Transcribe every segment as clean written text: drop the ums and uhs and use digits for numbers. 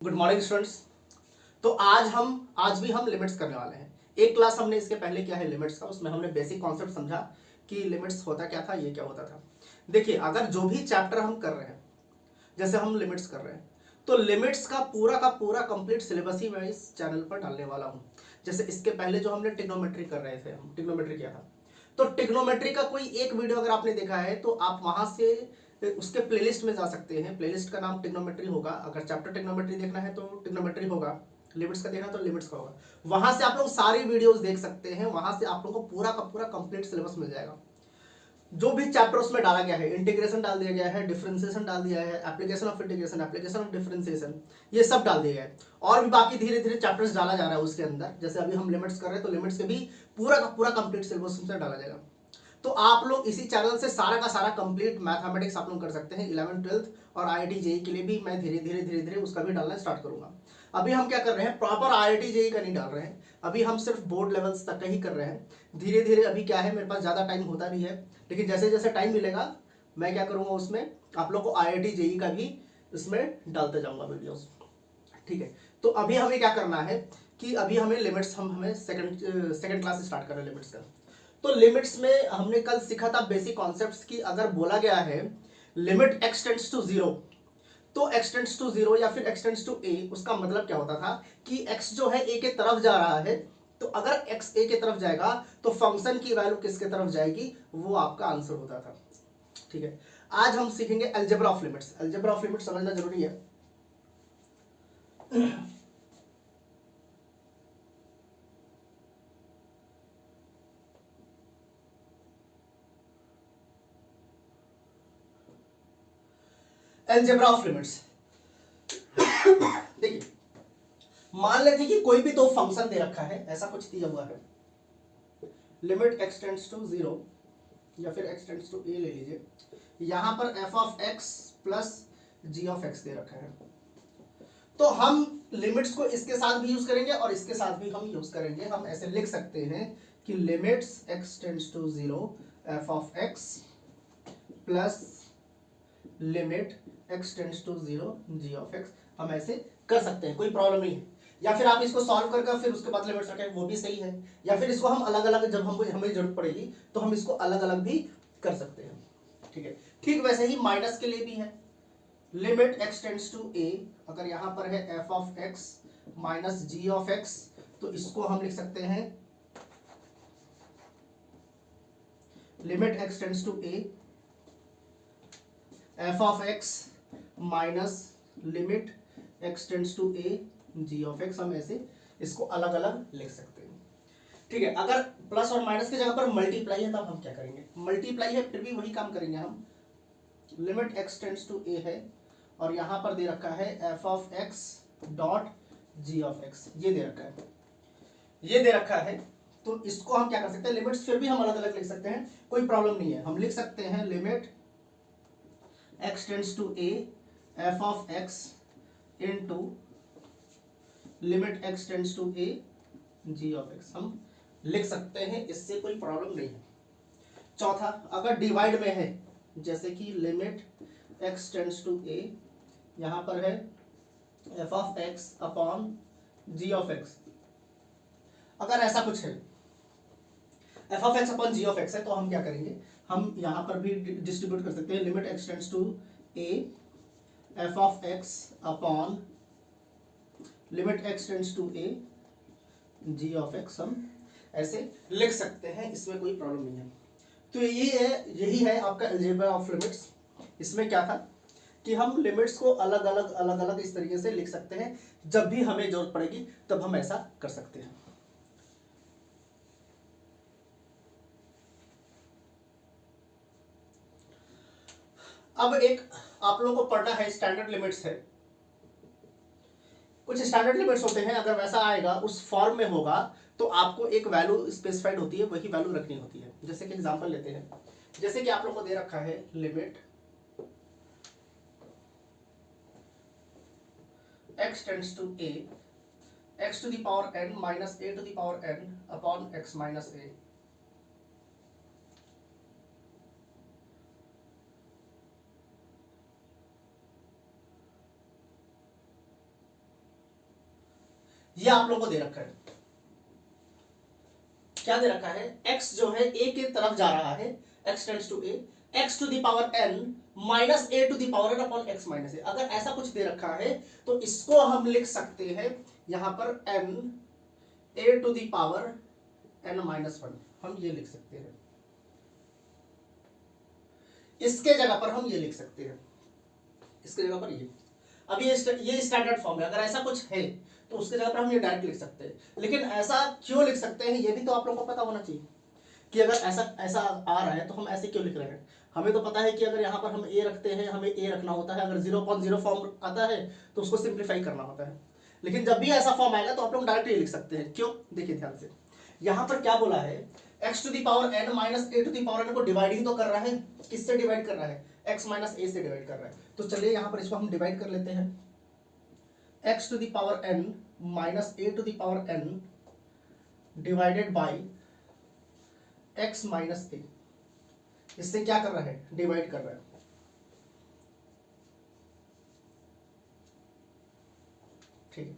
Good morning students. तो आज भी हम लिमिट्स करने वाले हैं। एक क्लास हमने इसके पहले किया है लिमिट्स का, उसमें हमने बेसिक कॉन्सेप्ट समझा कि लिमिट्स होता क्या था, ये क्या होता था। देखिए, अगर जो भी चैप्टर हम कर रहे हैं, जैसे हम लिमिट्स कर रहे हैं, तो लिमिट्स का पूरा कंप्लीट सिलेबस ही मैं इस चैनल पर डालने वाला हूँ। जैसे इसके पहले जो हमने ट्रिग्नोमेट्री कर रहे थे, हम ट्रिग्नोमेट्री किया था, तो ट्रिग्नोमेट्री का कोई एक वीडियो अगर आपने देखा है तो आप वहां से उसके प्लेलिस्ट में जा सकते हैं। प्लेलिस्ट का नाम ट्रिग्नोमेट्री होगा। अगर चैप्टर ट्रिग्नोमेट्री देखना है तो ट्रिग्नोमेट्री होगा, लिमिट्स का देखना तो लिमिट्स का होगा। वहां से आप लोग सारी वीडियोस देख सकते हैं। वहां से आप लोगों को पूरा का पूरा कंप्लीट सिलेबस मिल जाएगा। जो भी चैप्टर उसमें डाला गया है, इंटीग्रेशन डाल दिया गया है, डिफरेंशिएशन डाल दिया है, application of integration, application of differentiation, ये सब डाल दिया गया है। और भी बाकी धीरे धीरे चैप्टर्स डाला जा रहा है उसके अंदर। जैसे अभी हम लिमिट्स कर रहे हैं तो लिमिट्स के भी पूरा का पूरा कंप्लीट सिलेबस उसमें डाला जाएगा। तो आप लोग इसी चैनल से सारा का सारा कंप्लीट मैथमेटिक्स आप लोग कर सकते हैं। 11th 12th और IIT जेई के लिए भी मैं धीरे धीरे उसका भी डालना स्टार्ट करूंगा। अभी हम क्या कर रहे हैं, प्रॉपर IIT जेई का नहीं डाल रहे हैं। अभी हम सिर्फ बोर्ड लेवल्स तक का ही कर रहे हैं। धीरे धीरे अभी क्या है, मेरे पास ज़्यादा टाइम होता नहीं है, लेकिन जैसे जैसे टाइम मिलेगा मैं क्या करूँगा, उसमें आप लोग को IIT जेई का भी इसमें डालते जाऊँगा वीडियोज़। ठीक है। तो अभी हमें क्या करना है कि अभी हमें लिमिट्स, हमें सेकंड क्लास स्टार्ट कर रहे हैं लिमिट्स का। तो लिमिट्स में हमने कल सीखा था बेसिक कॉन्सेप्ट्स की। अगर बोला गया है limit x tends to zero, तो एक्स टेंड्स टू जीरो या फिर एक्स टेंड्स टू ए, उसका मतलब क्या होता था कि एक्स जो है ए के तरफ जा रहा है। तो अगर एक्स ए के तरफ जाएगा तो फंक्शन की वैल्यू किसके तरफ जाएगी, वो आपका आंसर होता था। ठीक है। आज हम सीखेंगे algebra of limits. Algebra of limits समझना जरूरी है। अलजेब्रा ऑफ लिमिट्स, देखिए, मान लेते कि कोई भी दो फंक्शन दे रखा है, ऐसा कुछ दिया हुआ है, limit x tends to zero या फिर एक्स टेंड्स टू ए ले लीजिए। यहां पर f of x plus g of x दे रखा है। तो हम लिमिट्स को इसके साथ भी यूज करेंगे और इसके साथ भी हम यूज करेंगे। हम ऐसे लिख सकते हैं कि limits x tends to zero f of x plus limit x tends to zero g of x. हम ऐसे कर सकते हैं, कोई प्रॉब्लम नहीं है। या फिर आप इसको सॉल्व करके फिर उसके बाद लिमिट्स रखें, वो भी सही है। या फिर इसको हम अलग अलग, जब हमको हमें जरूरत पड़ेगी तो हम इसको अलग अलग भी कर सकते हैं। ठीक है। ठीक वैसे ही माइनस के लिए भी है। Limit x tends to a, अगर यहां पर है f of x minus g of x, तो इसको हम लिख सकते हैं limit x tends to a f of x minus limit x tends to a g of x. हम ऐसे इसको अलग अलग लिख सकते हैं। ठीक है। अगर प्लस और माइनस की जगह पर मल्टीप्लाई है, तब हम क्या करेंगे, मल्टीप्लाई है फिर भी वही काम करेंगे हम। लिमिट एक्स टेंड्स टू ए है और यहां पर दे रखा है f of x dot G of x, ये दे रखा है, ये दे रखा है। तो इसको हम क्या कर सकते हैं, लिमिट्स फिर भी हम अलग अलग लिख सकते हैं, कोई प्रॉब्लम नहीं है। हम लिख सकते हैं limit x tends to a f of x into limit x tends to a g of x हम लिख सकते हैं, इससे कोई प्रॉब्लम नहीं है। चौथा, अगर डिवाइड में है, जैसे कि limit x tends to a, यहां पर है f of x upon g of x। अगर ऐसा कुछ है, f of x upon g of x है, तो हम क्या करेंगे, हम यहां पर भी डिस्ट्रीब्यूट कर सकते हैं। Limit x tends to a f of x upon limit x tends to a g of x हम ऐसे लिख सकते हैं, इसमें कोई प्रॉब्लम नहीं है। तो यही है आपका अलजेब्रा ऑफ लिमिट्स। इसमें क्या था कि हम लिमिट्स को अलग अलग इस तरीके से लिख सकते हैं। जब भी हमें जरूरत पड़ेगी तब हम ऐसा कर सकते हैं। अब एक आप लोगों को पढ़ना है, स्टैंडर्ड लिमिट्स है। कुछ स्टैंडर्ड लिमिट्स होते हैं, अगर वैसा आएगा उस फॉर्म में होगा तो आपको एक वैल्यू स्पेसिफाइड होती है, वही वैल्यू रखनी होती है। जैसे कि एग्जांपल लेते हैं, जैसे कि आप लोगों को दे रखा है limit x tends to a x to the power n minus a to the power n upon x minus a। ये आप लोगों को दे रखा है, क्या दे रखा है, x जो है a की तरफ जा रहा है, x tends to a, x to the power n minus a to the power n upon x minus a। अगर ऐसा कुछ दे रखा है तो इसको हम लिख सकते हैं यहां पर n a to the power n minus 1, हम ये लिख सकते हैं। इसके जगह पर हम ये लिख सकते हैं, इसके जगह पर ये, अब ये स्टैंडर्ड फॉर्म है। अगर ऐसा कुछ है तो उसके जगह पर हम ये डायरेक्ट लिख सकते हैं। लेकिन ऐसा क्यों लिख सकते हैं ये भी तो आप लोगों को पता होना चाहिए कि अगर ऐसा ऐसा आ रहा है तो हम ऐसे क्यों लिख रहे हैं। हमें तो पता है कि अगर यहाँ पर हम a रखते हैं, हमें a रखना होता है। अगर 0.0 फॉर्म आता है तो उसको सिंप्लीफाई करना होता है। लेकिन जब भी ऐसा फॉर्म आएगा तो आप लोग डायरेक्ट ये लिख सकते हैं। क्यों, देखिए ध्यान से, यहाँ पर क्या बोला है, x to the power n minus a to the power n को डिवाइड ही तो कर रहा है। किससे डिवाइड कर रहा है, x माइनस a से डिवाइड कर रहा है। तो चलिए यहाँ पर इसको हम डिवाइड कर लेते हैं, x to the power n minus a to the power n divided by x minus a। इससे क्या कर रहा है, डिवाइड कर रहा है। ठीक है,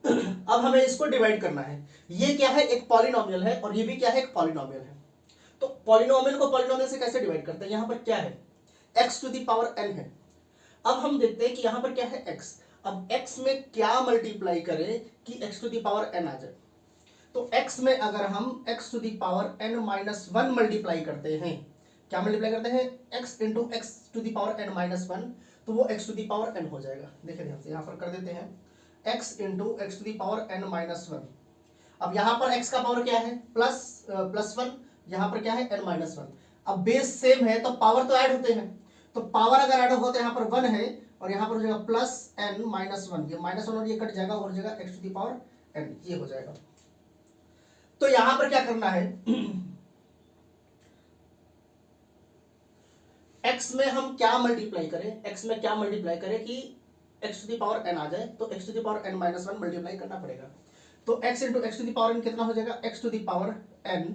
अब हमें इसको डिवाइड करना है। ये क्या है, एक पॉलिनोमियल है और ये भी क्या है, एक पॉलिनोमियल है। तो पॉलिनोमियल को पॉलिनोमियल से कैसे डिवाइड करते हैं, यहां पर क्या है, x to the power n है। अब हम देखते हैं कि यहां पर क्या है, x। अब x में क्या मल्टीप्लाई करें कि x to the power n आ जाए। तो x में अगर हम x to the power n minus 1 multiply करते हैं, क्या मल्टीप्लाई करते हैं, x into x to the power n minus 1, तो वो x to the power n हो जाएगा। देखिए ध्यान से, यहां पर कर देते हैं x into x to the power n minus 1। अब यहां पर x का पावर क्या है, प्लस 1, यहां पर क्या है, n माइनस 1। अब बेस सेम है तो पावर तो ऐड होते हैं, तो पावर अगर ऐड होते हैं, यहाँ पर 1 है और यहाँ पर हो जाएगा प्लस n माइनस 1, ये माइनस 1 और ये कट जाएगा और हो जाएगा x to the power n, ये हो जाएगा। तो यहां पर क्या करना है, x में हम क्या मल्टीप्लाई करें, x में क्या मल्टीप्लाई करें कि x to the power n आ जाए, तो x to the power n minus 1 multiply करना पड़ेगा। तो x into x to the power n कितना हो जाएगा, x to the power n,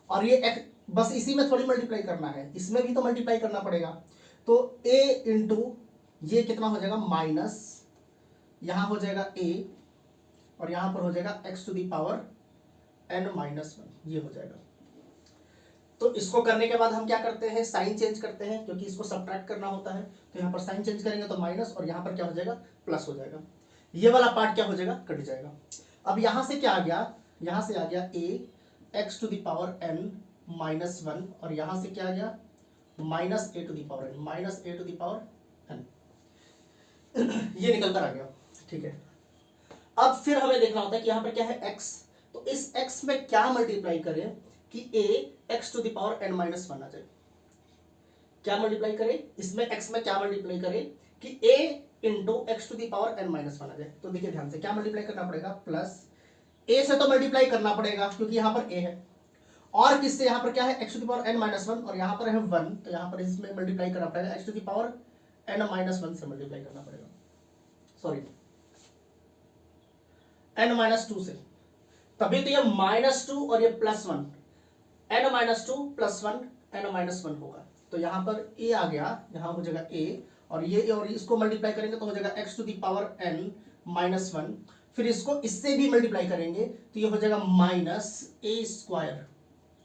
और ये x बस इसी में थोड़ी मल्टीप्लाई करना है, इसमें भी तो मल्टीप्लाई करना पड़ेगा। तो a इंटू ये कितना हो जाएगा, माइनस, यहां हो जाएगा a और यहां पर हो जाएगा x to the power n minus 1, ये हो जाएगा। तो इसको करने के बाद हम क्या करते हैं, साइन चेंज करते हैं, क्योंकि इसको सब्ट्रैक्ट करना होता है। तो यहाँ पर साइन चेंज करेंगे तो माइनस, और यहाँ पर क्या हो जाएगा, प्लस हो जाएगा। ये वाला पार्ट क्या हो जाएगा, कट जाएगा। अब यहाँ से क्या आ गया, यहाँ से आ गया a x to the power n minus 1, और यहाँ से क्या आ गया, minus a to the power n, minus a to the power n, ये निकल कर आ गया। ठीक है, अब फिर हमें देखना होता है कि यहाँ पर क्या है, x। तो इस x में क्या मल्टीप्लाई करें कि a x to the power n minus 1 आ जाए। क्या मल्टीप्लाई करें इसमें, x में क्या मल्टीप्लाई करें कि a into x to the power n minus 1 आ जाए। तो देखिए ध्यान से, क्या मल्टीप्लाई करना पड़ेगा, प्लस a से तो मल्टीप्लाई करना पड़ेगा क्योंकि यहाँ पर a है, और किससे, यहाँ पर क्या है, x to the power n minus 1 और यहाँ पर है 1, तो यहाँ पर इसमें मल्टीप्लाई करना पड़ेगा x to the power n minus 1 से मल्टीप्लाई करना पड़ेगा, सॉरी n माइनस 2 से। तभी तो ये माइनस 2 और ये plus 1, n minus 2 plus 1 n minus 1 होगा। तो यहाँ पर a आ गया, यहाँ हो जाएगा a, और ये और इसको मल्टीप्लाई करेंगे तो हो जाएगा x to the power n minus 1। फिर इसको इससे भी मल्टीप्लाई करेंगे तो ये हो जाएगा माइनस a स्क्वायर।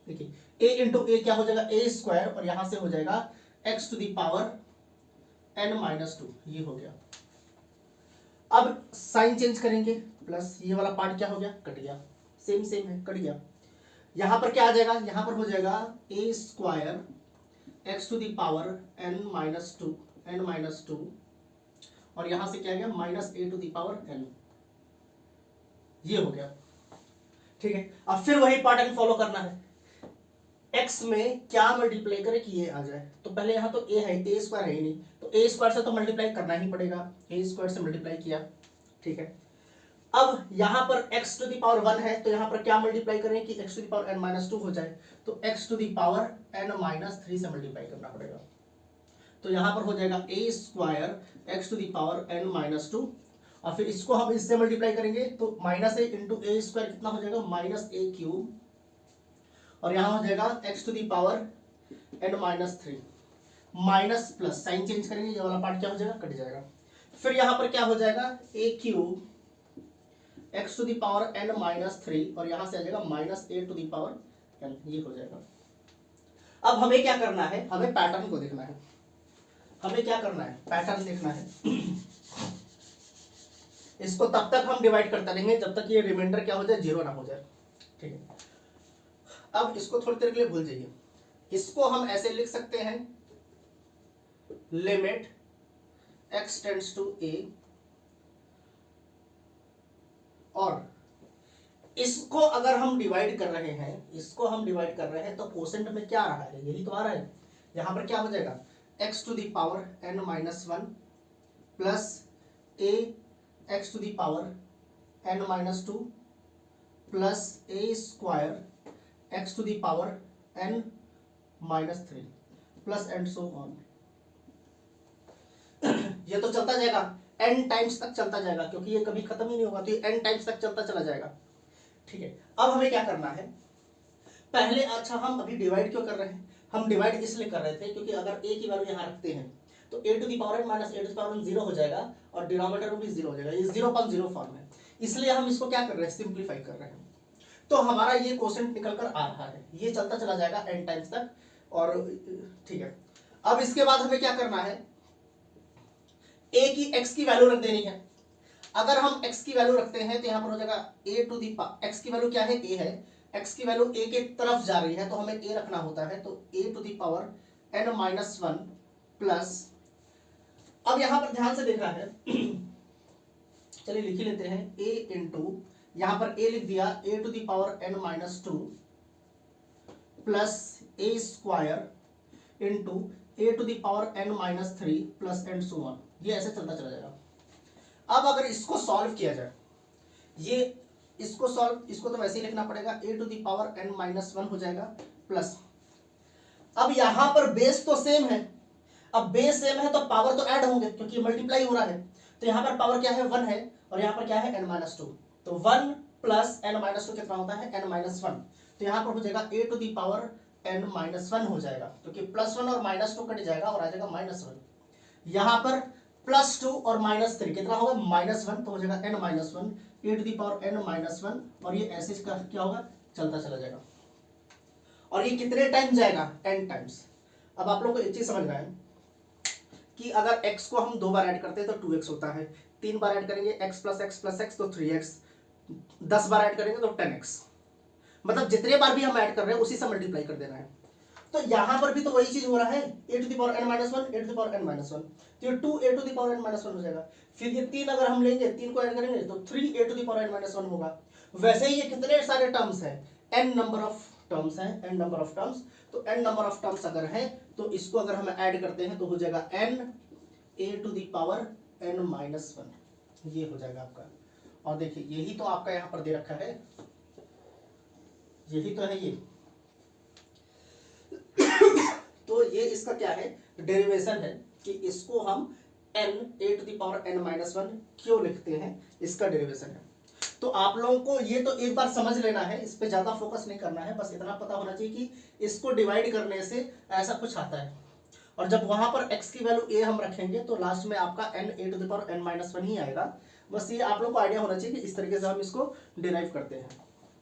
देखिए a इंटू ए क्या हो जाएगा, a स्क्वायर, और यहां से हो जाएगा x to the power n minus 2, ये हो गया। अब साइन चेंज करेंगे, प्लस ये वाला पार्ट क्या हो गया, कट गया, सेम सेम है, कट गया। यहां पर क्या आ जाएगा, यहां पर हो जाएगा a square x to the power n minus 2, और यहां से क्या आ गया, minus a to the power n, ये हो गया। ठीक है, अब फिर वही पैटर्न फॉलो करना है, x में क्या मल्टीप्लाई करे कि ये आ जाए। तो पहले यहाँ तो a है, a स्क्वायर है ही नहीं, तो a स्क्वायर से तो मल्टीप्लाई करना ही पड़ेगा, a स्क्वायर से मल्टीप्लाई किया। ठीक है, अब यहाँ पर x टू द पावर 1 है, तो यहाँ पर क्या मल्टीप्लाई करें कि x to the power n minus 2 हो जाए, तो x to the power n minus 3 से मल्टीप्लाई करना पड़ेगा। तो यहाँ पर हो जाएगा a square x to the power n minus 2, और फिर इसको हम इससे मल्टीप्लाई करेंगे तो minus a into a square कितना हो जाएगा, माइनस a क्यूब, और यहाँ हो जाएगा x to the power n minus 3, minus plus, sign change करेंगे, ये वाला पार्ट क्या हो जाएगा, कट जाएगा। फिर यहां पर क्या हो जाएगा, a cube x to the power n minus 3 और यहां से आ जाएगा minus a to the power n, ये हो जाएगा। अब हमें क्या करना है, हमें पैटर्न को देखना है, हमें क्या करना है, पैटर्न देखना है। इसको तब तक हम डिवाइड करते रहेंगे जब तक ये रिमाइंडर क्या हो जाए, जीरो ना हो जाए। ठीक है, अब इसको थोड़ी देर के लिए भूल जाइए। इसको हम ऐसे लिख सकते हैं, limit x tends to a, और इसको अगर हम डिवाइड कर रहे हैं, इसको हम डिवाइड कर रहे हैं तो कोसेंट में क्या आ रहा है, यही तो आ रहा है। यहां पर क्या हो जाएगा, x to the power n minus 1 plus a x to the power n minus 2 plus a square x to the power n minus 3 plus and so on. ये तो चलता जाएगा, n टाइम्स तक चलता जाएगा, क्योंकि ये कभी खत्म ही नहीं होगा, तो ये n टाइम्स तक चलता चला जाएगा। ठीक है, अब हमें क्या करना है, पहले, अच्छा हम अभी डिवाइड क्यों कर रहे हैं, हम डिवाइड इसलिए कर रहे थे क्योंकि अगर a की वैल्यू यहाँ रखते हैं तो a to the power n minus a to the power n zero हो जाएगा और डिनोमिनेटर में भी जीरो हो जाएगा, ये 0.0 फॉर्म है, इसलिए हम इसको क्या कर रहे हैं, सिंप्लीफाई कर रहे हैं। तो हमारा ये क्वोशेंट निकल कर आ रहा है, ये चलता चला जाएगा n टाइम्स तक। और ठीक है, अब इसके बाद हमें क्या करना है, a की x की वैल्यू रख देनी है। अगर हम x की वैल्यू रखते हैं तो यहां पर हो जाएगा a to the power, x की वैल्यू क्या है, a है, x की वैल्यू a के तरफ जा रही है तो हमें a रखना होता है, तो a to the power n minus 1 plus, अब यहां पर ध्यान से देखना है, चलिए लिख ही लेते हैं, a इंटू, यहां पर a लिख दिया, a to the power n minus 2 plus a square into a to the power n minus 3 plus and so on, ये ऐसे चलता चला जाएगा। अब अगर इसको सॉल्व किया जाए, ये इसको सॉल्व, इसको तो वैसे ही लिखना पड़ेगा, a to the power n minus 1 हो जाएगा प्लस, अब यहां पर बेस तो सेम है, अब बेस सेम है तो पावर तो ऐड होंगे क्योंकि मल्टीप्लाई हो रहा है, तो यहां पर पावर क्या है, 1 है, और यहां पर क्या है, n माइनस 2, तो 1 प्लस n माइनस 2 कितना होता है, n माइनस 1, तो यहां पर हो जाएगा a to the power n minus 1 हो जाएगा, क्योंकि प्लस 1 और माइनस 2 कट जाएगा और आ जाएगा माइनस 1, यहां पर प्लस 2 और माइनस 3 कितना होगा, माइनस 1, तो हो जाएगा n minus 1 a to the power n minus 1, और ये ऐसे इसका क्या होगा, चलता चला जाएगा, और ये कितने टाइम जाएगा, n टाइम्स। अब आप लोग को एक चीज समझ में है कि अगर x को हम 2 बार ऐड करते हैं तो 2x होता है, 3 बार ऐड करेंगे x प्लस x तो 3x, 10 बार ऐड करेंगे तो 10x, मतलब जितने बार भी हम ऐड कर रहे हैं उसी से मल्टीप्लाई कर देना है। तो यहां पर भी तो वही चीज हो रहा है, a to the power n minus 1 a to the power n minus 1, तो ये 2 a to the power n minus 1 हो जाएगा, फिर ये 3 अगर हम लेंगे, 3 को ऐड करेंगे तो 3 a to the power n minus 1 होगा। वैसे ही ये कितने सारे टर्म्स हैं, n नंबर ऑफ टर्म्स हैं, n नंबर ऑफ टर्म्स, तो n नंबर ऑफ टर्म्स अगर है तो इसको अगर हम ऐड करते हैं तो हो जाएगा n a to the power n minus 1, ये हो जाएगा आपका। और देखिए यही तो आपका यहां पर दे रखा है, यही तो है ये, तो ये इसका क्या है, डेरिवेशन है कि इसको हम n a to the power n minus 1 क्यों लिखते हैं, इसका डेरिवेशन है। तो आप लोगों को ये तो एक बार समझ लेना है, इस पे ज्यादा फोकस नहीं करना है, बस इतना पता होना चाहिए कि इसको डिवाइड करने से ऐसा कुछ आता है, और जब वहां पर x की वैल्यू a हम रखेंगे तो लास्ट में आपका n a to the power n minus 1 ही आएगा। बस ये आप लोग को आइडिया होना चाहिए कि इस तरीके से हम इसको डिराइव करते हैं।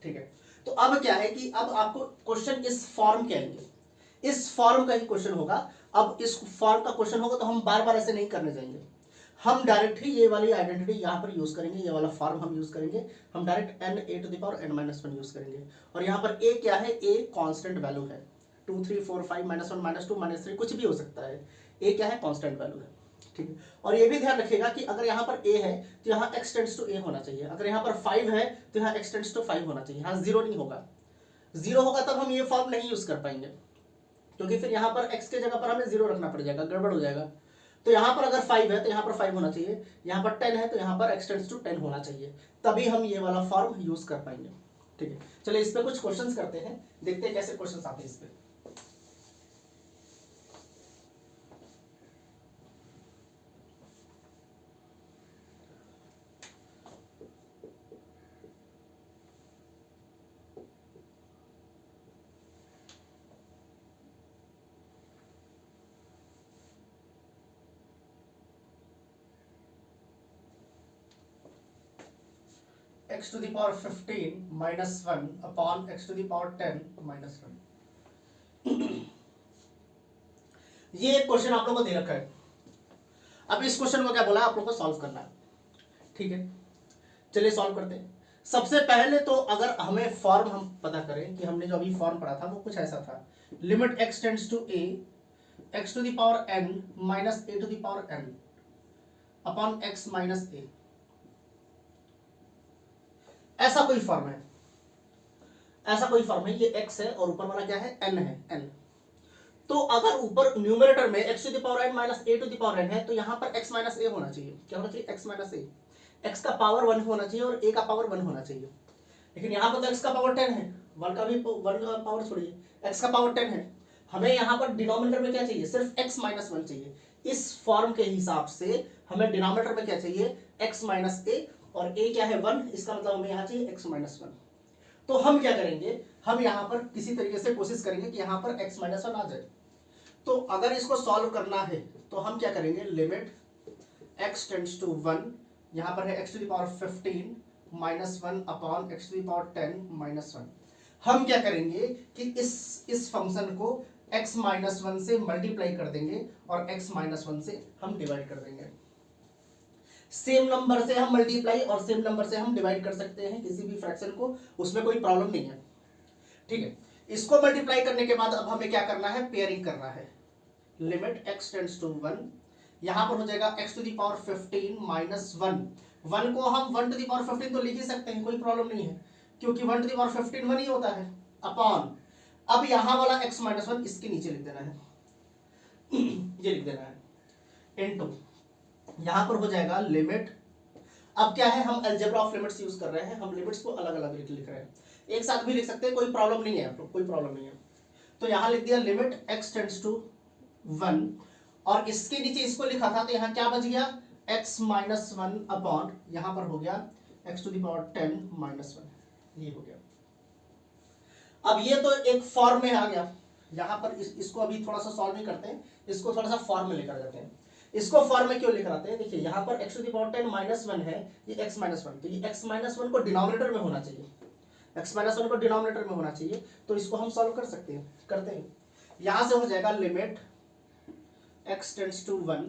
ठीक है, तो अब क्या है कि अब आपको क्वेश्चन इस फॉर्म के आएंगे, इस फॉर्म का ही क्वेश्चन होगा। अब इस फॉर्म का क्वेश्चन होगा तो हम बार बार ऐसे नहीं करने जाएंगे, हम डायरेक्ट ही ये वाली आइडेंटिटी यहाँ पर यूज करेंगे, ये वाला फॉर्म हम यूज करेंगे, हम direct n a to the power n minus 1 use करेंगे। और यहाँ पर a क्या है, a कांस्टेंट वैल्यू है, 2 3 4 5 माइनस 1 माइनस 2 माइनस 3 कुछ भी हो सकता है, a क्या है, कांस्टेंट वैल्यू है। ठीक है, और ये भी ध्यान रखिएगा कि अगर यहाँ पर a है तो यहाँ x टेंड्स टू a होना चाहिए, अगर यहाँ पर 5 है तो यहाँ x टेंड्स टू 5 होना चाहिए, यहाँ 0 नहीं होगा, 0 होगा तब हम ये फॉर्म नहीं यूज कर पाएंगे, क्योंकि फिर यहाँ पर x के जगह पर हमें 0 रखना पड़ जाएगा, गड़बड़ हो जाएगा। तो यहाँ पर अगर 5 है तो यहाँ पर 5 होना चाहिए, यहाँ पर 10 है तो यहाँ पर x टेंड्स टू 10 होना चाहिए, तभी हम ये वाला फॉर्म यूज कर पाएंगे। ठीक है, चलिए इस पे कुछ क्वेश्चंस करते हैं, देखते हैं कैसे क्वेश्चंस आते हैं इस पे। X to the power 15 minus 1 upon x to the power 10 minus 1। ये एक क्वेश्चन आप लोगों को दे रखा है। अब इस क्वेश्चन को क्या बोला है, आप लोगों को सॉल्व करना है। ठीक है, चलिए सॉल्व करते हैं। सबसे पहले तो अगर हमें फॉर्म हम पता करें कि हमने जो अभी फॉर्म पढ़ा था वो कुछ ऐसा था, limit x tends to a x to the power n minus a to the power n upon x minus a। ऐसा कोई फॉर्म है, ऐसा कोई फॉर्म है। ये x है और ऊपर वाला क्या है, n है, n। तो अगर ऊपर न्यूमरेटर में x to the power n minus a to the power n है तो यहाँ पर x माइनस a होना चाहिए। क्या होना चाहिए, x माइनस a। x का पावर 1 होना चाहिए और a का पावर 1 होना चाहिए। लेकिन यहाँ पर तो x का पावर 10 है, 1 का भी 1 का पावर छोड़िए, x का पावर 10 है। हमें यहाँ पर डिनोमिनेटर में क्या चाहिए, सिर्फ x माइनस 1 चाहिए। इस फॉर्म के हिसाब से हमें डिनोमिनेटर में क्या चाहिए, x माइनस a, और a क्या है 1, इसका मतलब हमें यहाँ चाहिए x माइनस 1। तो हम क्या करेंगे, हम यहाँ पर किसी तरीके से कोशिश करेंगे कि यहाँ पर x माइनस 1 आ जाए। तो अगर इसको सॉल्व करना है तो हम क्या करेंगे, लिमिट x टेंड्स टू 1, यहाँ पर है x to the power 15 minus 1 upon x to the power 10 minus 1। हम क्या करेंगे कि इस फंक्शन को x माइनस 1 से मल्टीप्लाई कर देंगे और x माइनस 1 से हम डिवाइड कर देंगे। सेम नंबर से हम मल्टीप्लाई और सेम नंबर से हम डिवाइड कर सकते हैं किसी भी फ्रैक्शन को, उसमें कोई प्रॉब्लम नहीं है। ठीक है, इसको मल्टीप्लाई करने के बाद अब हमें क्या करना है, पेयरिंग करना है। लिमिट x टेंड्स टू 1, यहां पर हो जाएगा x to the power 15 minus 1। 1 को हम 1 टू द पावर 15 तो लिख ही सकते हैं, कोई प्रॉब्लम नहीं है, क्योंकि 1 टू द पावर 15 1 ही होता है, अपॉन अब यहां वाला x माइनस 1 इसके नीचे लिख देना है ये लिख देना है, इनटू यहां पर हो जाएगा लिमिट। अब क्या है, हम अलजेब्रा ऑफ लिमिट्स यूज कर रहे हैं, हम लिमिट्स को अलग अलग लिख रहे हैं, एक साथ भी लिख सकते हैं, कोई प्रॉब्लम नहीं है, कोई प्रॉब्लम नहीं है। तो यहां लिख दिया लिमिट x टेंड्स टू 1, और इसके नीचे इसको लिखा था तो यहाँ क्या बच गया, x माइनस 1 अपॉन यहां पर हो गया x to the power 10 minus 1, ये हो गया। अब ये तो एक फॉर्म में आ गया, यहां पर इसको अभी थोड़ा सा सॉल्व नहीं करते हैं, इसको थोड़ा सा फॉर्म में लेकर जाते हैं। इसको फॉर्म में क्यों लेकर आते हैं, देखिए यहाँ पर x to the power 10 minus 1 है, ये x माइनस 1, तो ये x माइनस 1 को डिनोमिनेटर में होना चाहिए, x माइनस 1 को डिनोमिनेटर में होना चाहिए। तो इसको हम सॉल्व कर सकते हैं, करते हैं। यहां से हो जाएगा लिमिट x टेंड्स टू 1,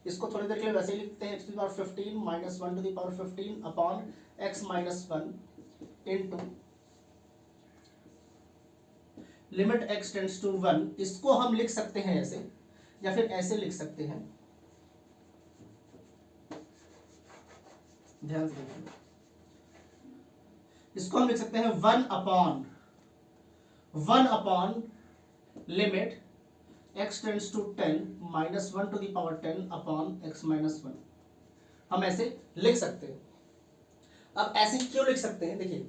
इसको थोड़ी देर के लिए वैसे ही लिखते हैं, x to the power 15 minus 1 to the power 15 upon x minus 1 into limit x tends to 1। इसको हम लिख सकते हैं ऐसे, या फिर ऐसे लिख सकते हैं, ध्यान से देखिए, इसको हम लिख सकते हैं 1 upon limit x tends to 10 minus 1 to the power 10 upon x minus 1। हम ऐसे लिख सकते हैं। अब ऐसे क्यों लिख सकते हैं, देखिए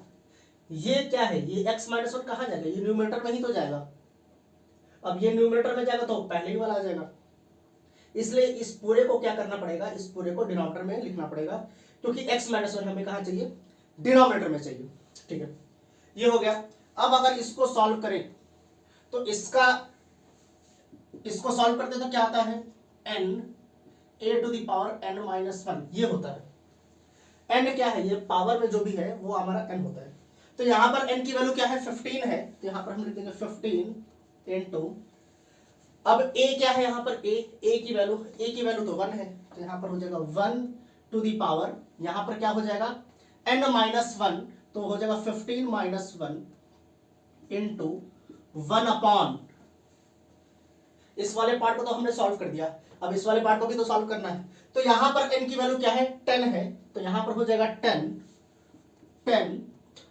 ये क्या है, ये x माइनस 1 कहाँ जाएगा, ये न्यूमरेटर में ही तो जाएगा। अब ये न्यूमरेटर में जाएगा तो पहले ही वाला आ जाएगा, इसलिए इस पूरे को क्या करना पड़ेगा, इस पूरे को डिनोमिनेटर में लिखना पड़ेगा, क्योंकि x माइनस 1 हमें कहाँ चाहिए, डिनोमिनेटर में चाहिए। ठीक है, ये हो गया। अब अगर इसको सॉल्व करें तो इसको सॉल्व करते तो क्या आता है, n a to the power n minus 1, ये होता है। n क्या है, ये पावर में जो भी है वो हमारा n होता है। तो यहां पर n की वैल्यू क्या है, 15 है, तो यहां पर हम लिख देंगे 15 इनटू, अब a क्या है, यहां पर a की वैल्यू तो 1 है, तो यहां पर हो जाएगा 1 टू द पावर, यहां पर क्या हो जाएगा n माइनस 1, तो हो जाएगा 15 माइनस 1 इनटू 1 अपॉन, इस वाले पार्ट को तो हमने सॉल्व कर दिया, अब इस वाले पार्ट को भी तो सॉल्व करना है। तो यहां पर n की वैल्यू क्या है, 10 है, तो यहां पर हो जाएगा 10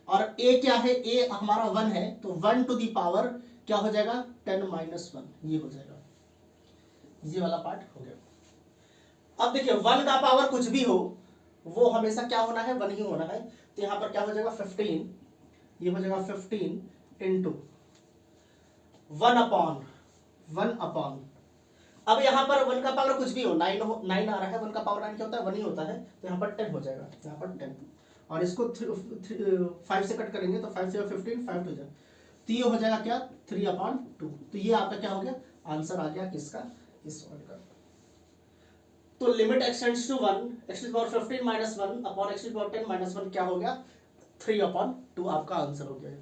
और a क्या है, a हमारा 1 है, तो 1 टू द पावर क्या हो जाएगा 10 माइनस 1, ये हो जाएगा, ये वाला पार्ट हो गया। अब देखिए 1 का पावर कुछ भी हो वो हमेशा क्या होना है, 1 ही होना है, तो यहां पर क्या हो जाएगा 15, ये हो जाएगा 15 इनटू 1 अपॉन, अब यहां पर 1 का पावर कुछ भी हो, 9 आ रहा है, 1 का पावर 9 क्या होता है, 1 ही होता है, तो यहां पर 10 हो जाएगा, यहां पर 10, और इसको 5 से कट करेंगे तो 5 से 15 5 हो जाएगा, तो ये हो जाएगा क्या 3/2। तो ये आपका क्या हो गया, आंसर आ गया किसका, इस वर्ड का। तो limit x tends to 1 x to the power 15 minus 1 upon x to the power 10 minus 1 क्या हो गया 3/2 आपका आंसर हो गया है।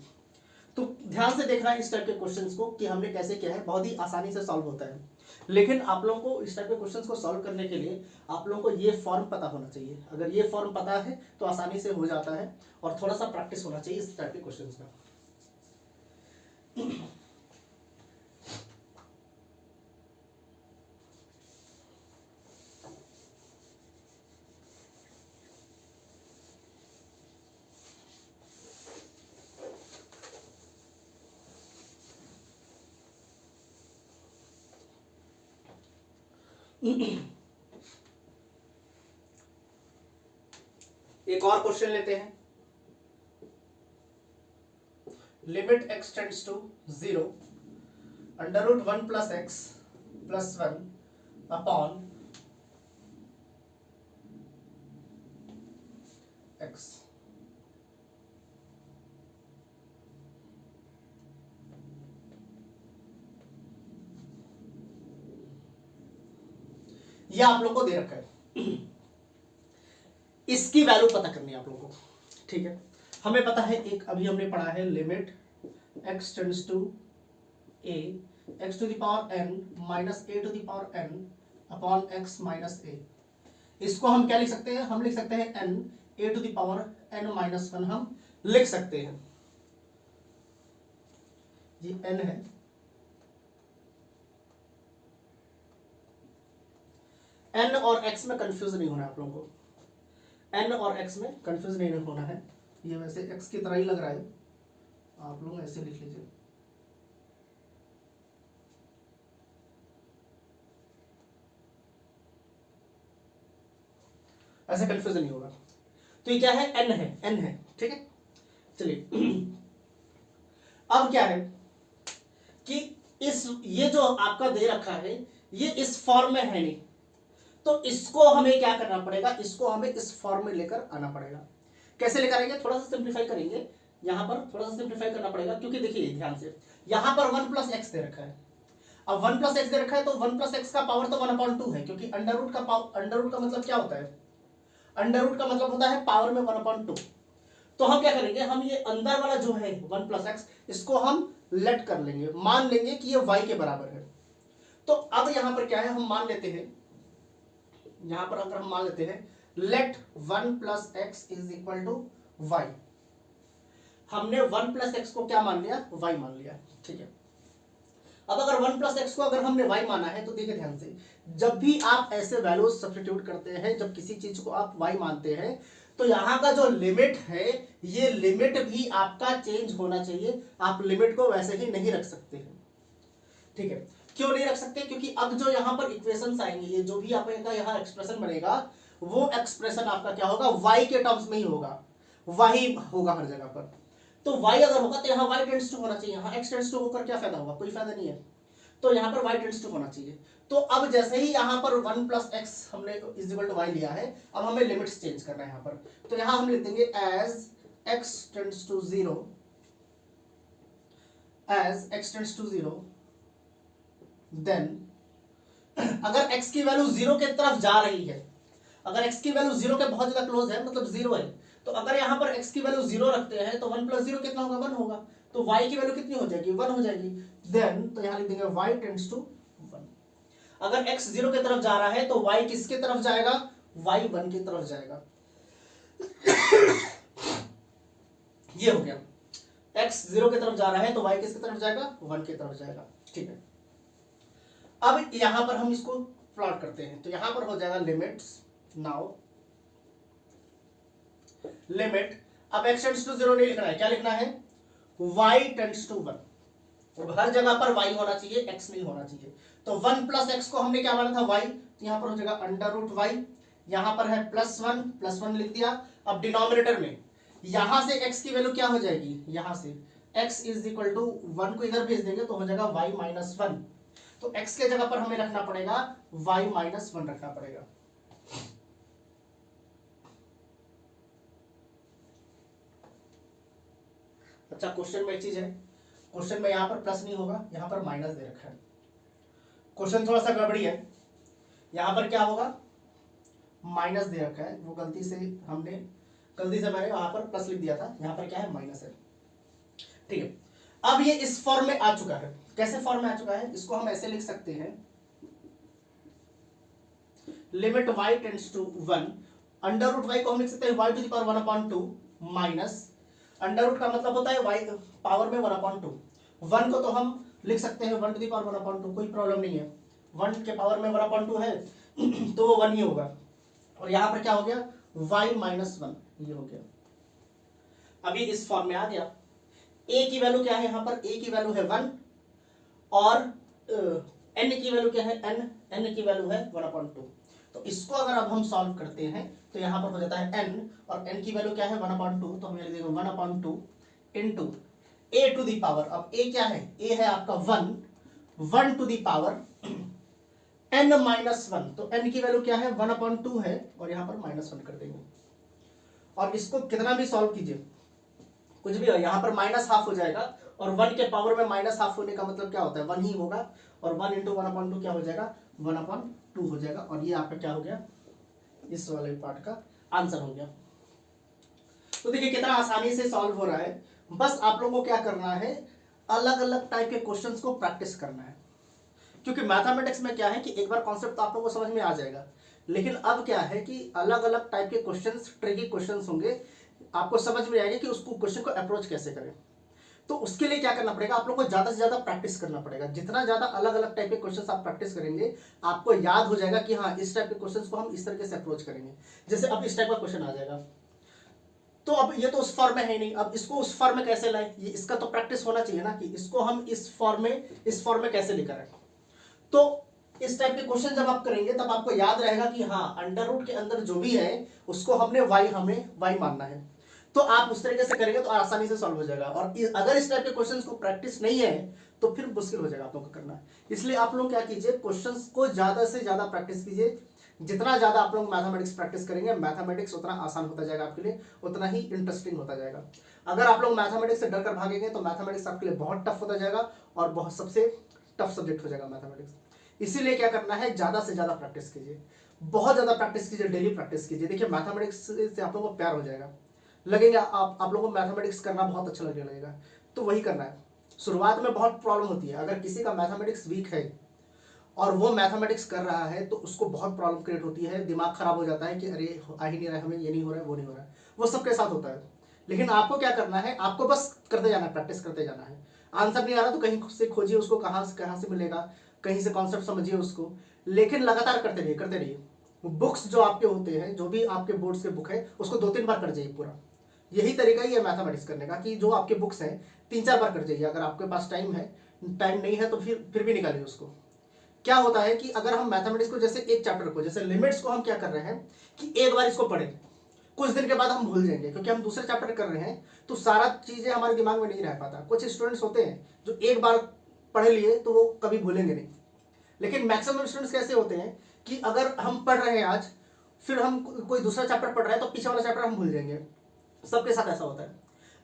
तो ध्यान से देखना है इस टाइप के क्वेश्चंस को कि हमने कैसे किया है, बहुत ही आसानी से सॉल्व होता है। लेकिन आप लोगों को इस टाइप के क्वेश्चंस को सॉल्व करने के लिए आप लोगों को ये फॉर्म पता होना चाहिए। अगर ये फॉर्म पता है तो आसानी से हो जाता है, और थोड़ा सा प्रैक्टिस होना चाहिए इस टाइप के क्वेश्चंस का। एक और क्वेश्चन लेते हैं। Limit x tends to 0 under root 1 plus x plus 1 upon x। यह आप लोग को दे रखा है, इसकी वैल्यू पता करनी है आप लोगों को, ठीक है। हमें पता है, एक अभी हमने पढ़ा है limit x tends to a x to the power n minus a to the power n upon x minus a। इसको हम क्या लिख सकते हैं, हम लिख सकते हैं n a to the power n minus 1 हम लिख सकते हैं। ये n है, n और x में कंफ्यूज नहीं होना है आप लोगों को, n और x में कंफ्यूज नहीं होना है। ये वैसे x की तरह ही लग रहा है, आप लोग ऐसे लिख लीजिए। ऐसे कंफ्यूजन नहीं होगा। तो ये क्या है, n है, ठीक है। चलिए अब क्या है कि ये जो आपका दे रखा है ये इस फॉर्म में है नहीं, तो इसको हमें क्या करना पड़ेगा, इसको हमें इस फॉर्म में लेकर आना पड़ेगा। कैसे लेकर आएंगे, थोड़ा सा सिंप्लीफाई करेंगे, यहां पर थोड़ा सा सिंप्लीफाई करना पड़ेगा, क्योंकि देखिए ध्यान से यहां पर 1 प्लस एक्स दे रखा है। अब 1 प्लस एक्स दे रखा है तो 1 प्लस एक्स का पावर तो 1/2 है, क्योंकि अंडर रूट का मतलब क्या होता है, अंडर रूट का मतलब होता है पावर में 1/2। तो हम क्या करेंगे, हम ये अंदर वाला जो है 1 प्लस एक्स, इसको हम लेट कर लेंगे, मान लेंगे कि ये y के बराबर है। तो अब यहां पर क्या है, हम मान लेते हैं, यहां पर अगर हम मान लेते हैं let 1 plus x is equal to y. हमने 1 प्लस एक्स को क्या मान लिया, y मान लिया, ठीक है। अब अगर 1 प्लस एक्स को अगर हमने y माना है तो देखिए ध्यान से, जब भी आप ऐसे वैल्यूज सब्स्टिट्यूट करते हैं, जब किसी चीज को आप y मानते हैं, तो यहाँ का जो लिमिट है ये लिमिट भी आपका चेंज होना चाहिए। आप लिमिट को वैसे ही नहीं रख सकते हैं, ठीक है। क्यों नहीं रख सकते, क्योंकि अब जो यहाँ पर इक्वेशंस आएंगे, ये जो भी आपका यहाँ एक्सप्रेशन बनेगा, वो एक्सप्रेशन आपका क्या होगा, y के टर्म्स में ही होगा, y होगा हर जगह पर। तो y अगर होगा तो यहाँ y टेंड्स टू होना चाहिए, यहाँ x टेंड्स टू होकर क्या फायदा होगा, कोई फायदा नहीं है। तो यहाँ पर y टेंड्स टू होना चाहिए। तो अब जैसे ही यहाँ पर 1 प्लस एक्स हमने इज इक्वल टू वाई लिया है, अब हमें लिमिट्स चेंज करना है यहाँ पर। तो यहाँ हम लिख देंगे as x tends to 0, as x tends to 0, then अगर x की वैल्यू 0 की तरफ जा रही है, अगर x की वैल्यू 0 के बहुत ज्यादा क्लोज है, मतलब 0 है, तो अगर यहाँ पर x की वैल्यू 0 रखते हैं तो 1 प्लस 0 कितना होगा, 1 होगा। तो y की वैल्यू कितनी हो जाएगी, 1 हो जाएगी। देन तो यहाँ लिख देंगे y टेंड्स टू 1। अगर x 0 की तरफ जा रहा है तो y किसके तरफ जाएगा, y 1 की तरफ जाएगा। ये हो गया, x 0 की तरफ जा रहा है तो y किसकी तरफ जाएगा, 1 की तरफ जाएगा, ठीक है। अब यहां पर हम इसको प्लॉट करते हैं, तो यहां पर हो जाएगा लिमिट्स, नाउ लिमिट, अब x टेंड्स टू 0 नहीं लिखना है, क्या लिखना है, y टेंड्स टू 1। तो हर जगह पर y होना चाहिए, x नहीं होना चाहिए। तो 1 प्लस एक्स को हमने क्या माना था, y, तो यहां पर हो जाएगा अंडर रूट y, यहां पर है प्लस 1 लिख दिया। अब डिनोमिनेटर में यहां से x की वैल्यू क्या हो जाएगी, यहां से x इज इक्वल टू 1 को इधर भेज देंगे तो हो जाएगा y माइनस 1। तो x के जगह पर हमें रखना पड़ेगा y माइनस 1 रखना पड़ेगा। अच्छा, क्वेश्चन में एक चीज है, क्वेश्चन में यहां पर प्लस नहीं होगा, यहां पर माइनस दे रखा है। क्वेश्चन थोड़ा सा गड़बड़ी है, यहां पर क्या होगा, माइनस दे रखा है, वो गलती से मैंने वहां पर प्लस लिख दिया था, यहाँ पर क्या है माइनस है। ठीक है, अब ये इस फॉर्म में आ चुका है। कैसे फॉर्म में आ चुका है, इसको हम ऐसे लिख सकते हैं, limit y tends to 1, under root y को हम लिख सकते हैं y to the power 1/2 minus, under root का मतलब होता है y पावर में 1/2, 1 को तो हम लिख सकते हैं 1 टू द पावर 1/2, कोई प्रॉब्लम नहीं है, 1 के पावर में 1/2 है तो वो 1 ही होगा। और यहां पर क्या हो गया, y माइनस 1, ये हो गया। अभी इस फॉर्म में आ गया। a की वैल्यू क्या है, यहां पर a की वैल्यू है 1 और n की वैल्यू क्या है, n की वैल्यू है 1/2। तो इसको अगर अब हम सॉल्व करते हैं तो यहां पर हो जाता है n, और n की वैल्यू क्या है 1/2, तो हम लिख देंगे 1/2 into a to the power, अब a क्या है, a है आपका 1 to the power n minus 1, तो n की वैल्यू क्या है 1/2 है, और यहां पर -1 कर देंगे। और इसको कितना भी सॉल्व कीजिए, कुछ भी हो, यहाँ पर -½ हो जाएगा, और 1 के पावर में -½ होने का मतलब क्या होता है, 1 ही होगा, और 1 इंटू 1/2 क्या हो जाएगा, 1/2 हो जाएगा, और ये आपका क्या हो गया, इस वाले पार्ट का आंसर हो गया। तो देखिए कितना आसानी से सॉल्व हो रहा है। बस आप लोगों को क्या करना है, अलग अलग टाइप के क्वेश्चंस को प्रैक्टिस करना है, क्योंकि मैथमेटिक्स में क्या है कि एक बार कॉन्सेप्ट तो आप लोगों को समझ में आ जाएगा, लेकिन अब क्या है कि अलग अलग टाइप के क्वेश्चंस, ट्रिकी क्वेश्चंस होंगे, आपको समझ में आएगा कि उसको क्वेश्चन को अप्रोच कैसे करें। तो उसके लिए क्या करना पड़ेगा, आप लोग को ज्यादा से ज्यादा प्रैक्टिस करना पड़ेगा। जितना ज्यादा अलग अलग टाइप के क्वेश्चंस आप प्रैक्टिस करेंगे, आपको याद हो जाएगा कि हाँ इस टाइप के क्वेश्चंस को हम इस तरीके से अप्रोच करेंगे। जैसे अब इस टाइप का क्वेश्चन आ जाएगा, तो अब ये तो उस फॉर्म में है नहीं, अब इसको उस फॉर्म में कैसे लाएं, ये इसका तो प्रैक्टिस होना चाहिए ना, कि इसको हम इस फॉर्म में कैसे लेकर आए। तो इस टाइप के क्वेश्चन जब आप करेंगे तब आपको याद रहेगा कि हाँ अंडर रूट के अंदर जो भी है उसको हमें y मानना है। तो आप उस तरीके से करेंगे तो आसानी से सॉल्व हो जाएगा। और अगर इस टाइप के क्वेश्चंस को प्रैक्टिस नहीं है तो फिर मुश्किल हो जाएगा आप लोगों को करना। इसलिए आप लोग क्या कीजिए, क्वेश्चंस को ज्यादा से ज्यादा प्रैक्टिस कीजिए। जितना ज्यादा आप लोग मैथमेटिक्स प्रैक्टिस करेंगे, मैथमेटिक्स उतना आसान होता जाएगा आपके लिए, उतना ही इंटरेस्टिंग होता जाएगा। अगर आप लोग मैथमेटिक्स से डर कर भागेंगे तो मैथमेटिक्स आपके लिए बहुत टफ होता जाएगा, और बहुत सबसे टफ सब्जेक्ट हो जाएगा मैथमेटिक्स। इसीलिए क्या करना है, ज्यादा से ज्यादा प्रैक्टिस कीजिए, बहुत ज्यादा प्रैक्टिस कीजिए, डेली प्रैक्टिस कीजिए। देखिए मैथमेटिक्स से आप लोगों को प्यार हो जाएगा, लगेगा आप लोगों को मैथमेटिक्स करना बहुत अच्छा लगने लगेगा। तो वही करना है। शुरुआत में बहुत प्रॉब्लम होती है, अगर किसी का मैथमेटिक्स वीक है और वो मैथमेटिक्स कर रहा है तो उसको बहुत प्रॉब्लम क्रिएट होती है, दिमाग खराब हो जाता है कि अरे आ ही नहीं रहा है, हमें ये नहीं हो रहा है, वो नहीं हो रहा है, वो सबके साथ होता है। लेकिन आपको क्या करना है, आपको बस करते जाना है, प्रैक्टिस करते जाना है। आंसर नहीं आ रहा तो कहीं से खोजिए उसको, कहाँ से मिलेगा, कहीं से कॉन्सेप्ट समझिए उसको, लेकिन लगातार करते रहिए। बुक्स जो आपके होते हैं, जो भी आपके बोर्ड्स के बुक है, उसको 2-3 बार कर जाइए पूरा। यही तरीका ही है मैथमेटिक्स करने का, कि जो आपके बुक्स हैं 3-4 बार कर जाइए। अगर आपके पास टाइम नहीं है तो फिर भी निकालिए उसको। क्या होता है कि अगर हम मैथमेटिक्स को जैसे एक चैप्टर को, जैसे लिमिट्स को हम क्या कर रहे हैं कि एक बार इसको पढ़ें, कुछ दिन के बाद हम भूल जाएंगे, क्योंकि हम दूसरे चैप्टर कर रहे हैं तो सारा चीजें हमारे दिमाग में नहीं रह पाता। कुछ स्टूडेंट्स होते हैं जो एक बार पढ़ लिए तो वो कभी भूलेंगे नहीं, लेकिन मैक्सिमम स्टूडेंट्स कैसे होते हैं कि अगर हम पढ़ रहे हैं आज, फिर हम कोई दूसरा चैप्टर पढ़ रहे हैं तो पीछे वाला चैप्टर हम भूल जाएंगे। सबके साथ ऐसा होता है।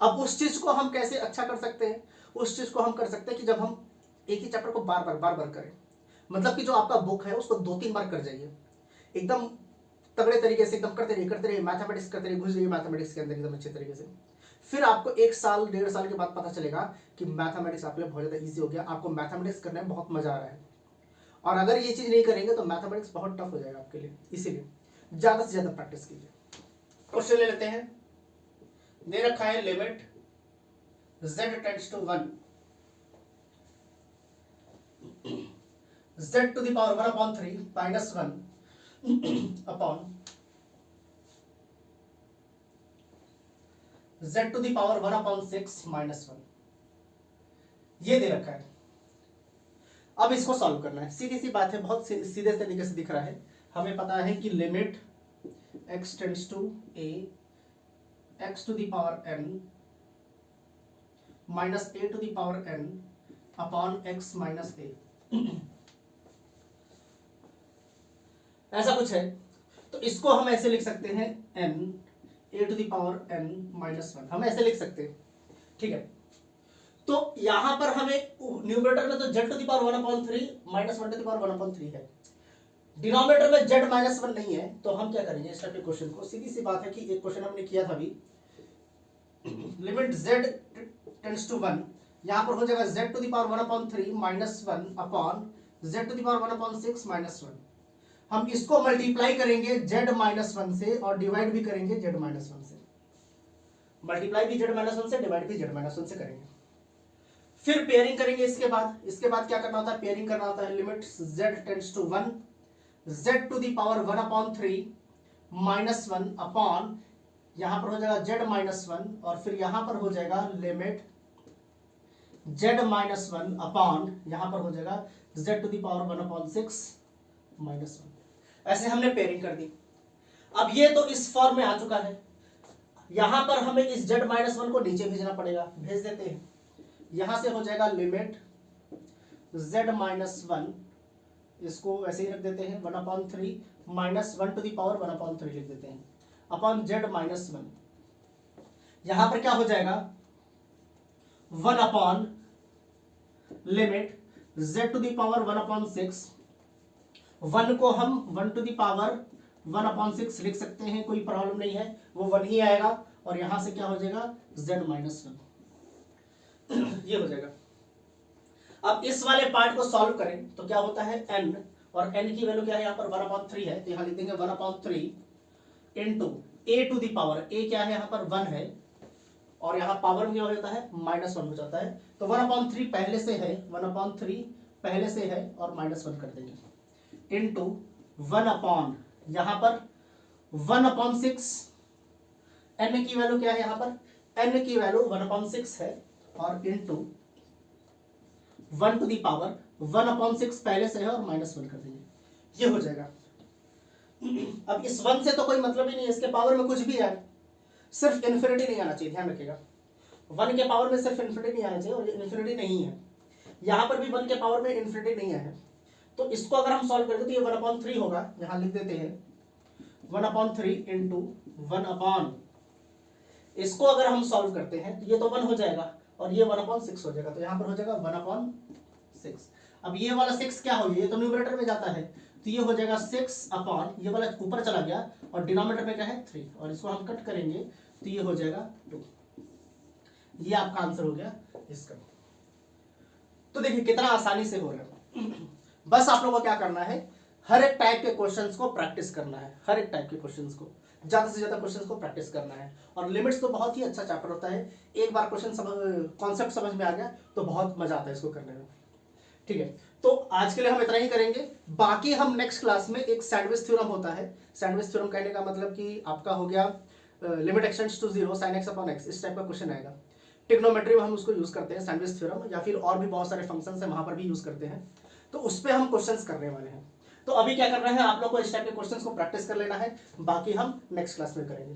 अब उस चीज को हम कैसे अच्छा कर सकते हैं, उस चीज को हम कर सकते हैं कि जब हम एक ही चैप्टर को बार बार करें, मतलब कि जो आपका बुक है उसको 2-3 बार कर जाइए, एकदम तगड़े तरीके से, एकदम करते रहिए मैथमेटिक्स करते रहिए, घुस जाइए मैथमेटिक्स के अंदर एकदम अच्छे तरीके से। फिर आपको 1 साल 1.5 साल के बाद पता चलेगा कि मैथमेटिक्स आपके लिए बहुत ज़्यादा ईजी हो गया, आपको मैथमेटिक्स करने में बहुत मजा आ रहा है। और अगर ये चीज़ नहीं करेंगे तो मैथमेटिक्स बहुत टफ हो जाएगा आपके लिए। इसीलिए ज़्यादा से ज़्यादा प्रैक्टिस कीजिए। क्वेश्चन ले लेते हैं। दे रखा है limit z tends to 1, z to the power 1/3 minus 1 अपॉन z to the power 1/6 minus 1, ये दे रखा है। अब इसको सॉल्व करना है, सीधी सी बात है, बहुत सीधे तरीके से दिख रहा है। हमें पता है कि limit x tends to a x to the power n minus a to the power n upon x minus a, ऐसा कुछ है। तो इसको हम ऐसे लिख सकते हैं n a to the power n minus 1, हम ऐसे लिख सकते हैं। ठीक है, तो यहां पर हमें न्यूमरेटर में तो z to the power 1/3 minus 1 to the power 1/3 है, डिनोमिनेटर में z माइनस वन नहीं है तो हम क्या करेंगे इस टाइप के क्वेश्चन को, सीधी सी बात है कि एक क्वेश्चन हमने किया था अभी, limit z tends to one, यहां पर हो जाएगा z to the power 1/3 minus one upon z to the power 1/6 minus one. हम इसको मल्टीप्लाई करेंगे z माइनस वन से और डिवाइड भी करेंगे z माइनस वन से, मल्टीप्लाई भी z माइनस वन से, डिवाइड भी z माइनस वन से करेंगे। फिर पेयरिंग करेंगे इसके बाद क्या करना होता है, पेयरिंग करना होता है, limit z tends to one, z to the power 1/3 minus one upon, यहां पर हो जाएगा z माइनस वन और फिर यहां पर हो जाएगा limit z minus one upon, यहां पर हो जाएगा z to the power 1/6 minus one. ऐसे हमने पेयरिंग कर दी। अब ये तो इस फॉर्म में आ चुका है, यहां पर हमें इस z माइनस वन को नीचे भेजना पड़ेगा, भेज देते हैं। यहां से हो जाएगा लिमिट z माइनस वन, इसको ऐसे ही रख देते हैं 1/3 माइनस 1 टू द पावर 1/3 लिख देते हैं अपॉन z माइनस वन। यहां पर क्या हो जाएगा 1 upon limit z to the power 1/6, 1 को हम 1 टू द पावर 1/6 लिख सकते हैं, कोई प्रॉब्लम नहीं है, वो 1 ही आएगा। और यहां से क्या हो जाएगा z माइनस वन, ये हो जाएगा। अब इस वाले पार्ट को सॉल्व करें तो क्या होता है n, और n की वैल्यू क्या है यहाँ पर 1/3 है, तो यहाँ लिख देंगे 1/3 into a to the power, a क्या है यहाँ पर 1 है और यहाँ पावर में क्या हो जाता है -1 हो जाता है, तो 1/3 पहले से है, 1/3 पहले से है और -1 कर देंगे इंटू 1 अपॉन, यहाँ पर 1/6, n की वैल्यू क्या है यहाँ पर, n की वैल्यू 1/6 है और इंटू 1 टू दी पावर 1/6 पहले से है और -1 कर देंगे, ये हो जाएगा। अब इस 1 से तो कोई मतलब ही नहीं है, इसके पावर में कुछ भी आए, सिर्फ इन्फिनिटी नहीं आना चाहिए, ध्यान रखिएगा। 1 के पावर में सिर्फ इन्फिनिटी नहीं आना चाहिए और ये इन्फिनिटी नहीं है, यहाँ पर भी 1 के पावर में इन्फिनिटी नहीं है। तो इसको अगर हम सॉल्व करें तो ये 1/3 होगा, यहाँ लिख देते हैं 1/3 इंटू 1 अपॉन, इसको अगर हम सॉल्व करते हैं तो ये तो 1 हो जाएगा और ये 1/6 हो जाएगा, तो यहाँ पर हो जाएगा 1/6। अब ये वाला 6 क्या हो गया, ये तो न्यूमरेटर में जाता है, तो ये हो जाएगा 6 अपॉन, ये वाला ऊपर चला गया और डिनोमिनेटर में क्या है 3, और इसको हम कट करेंगे तो ये हो जाएगा 2। ये आपका आंसर हो गया इसका। तो देखिए कितना आसानी से हो रहा है। बस आप लोगों को क्या करना है, हर एक टाइप के क्वेश्चंस को प्रैक्टिस करना है, हर एक टाइप के क्वेश्चंस को ज्यादा से ज्यादा क्वेश्चंस को प्रैक्टिस करना है। और लिमिट्स तो बहुत ही अच्छा चैप्टर होता है, एक बार क्वेश्चन कॉन्सेप्ट समझ में आ गया तो बहुत मजा आता है इसको करने में। ठीक है, तो आज के लिए हम इतना ही करेंगे, बाकी हम नेक्स्ट क्लास में एक सैंडविच थ्योरम होता है। सैंडविच थ्योरम कहने का मतलब कि आपका हो गया limit extends to 0 sin x upon x, इस टाइप का क्वेश्चन आएगा। ट्रिग्नोमेट्री में हम उसको यूज करते हैं सैंडविच थ्योरम, या फिर और भी बहुत सारे फंक्शंस हैं वहां पर भी यूज करते हैं, तो उस पर हम क्वेश्चंस करने वाले हैं। तो अभी क्या करना है, आप लोग को इस टाइप के क्वेश्चंस को प्रैक्टिस कर लेना है, बाकी हम नेक्स्ट क्लास में करेंगे।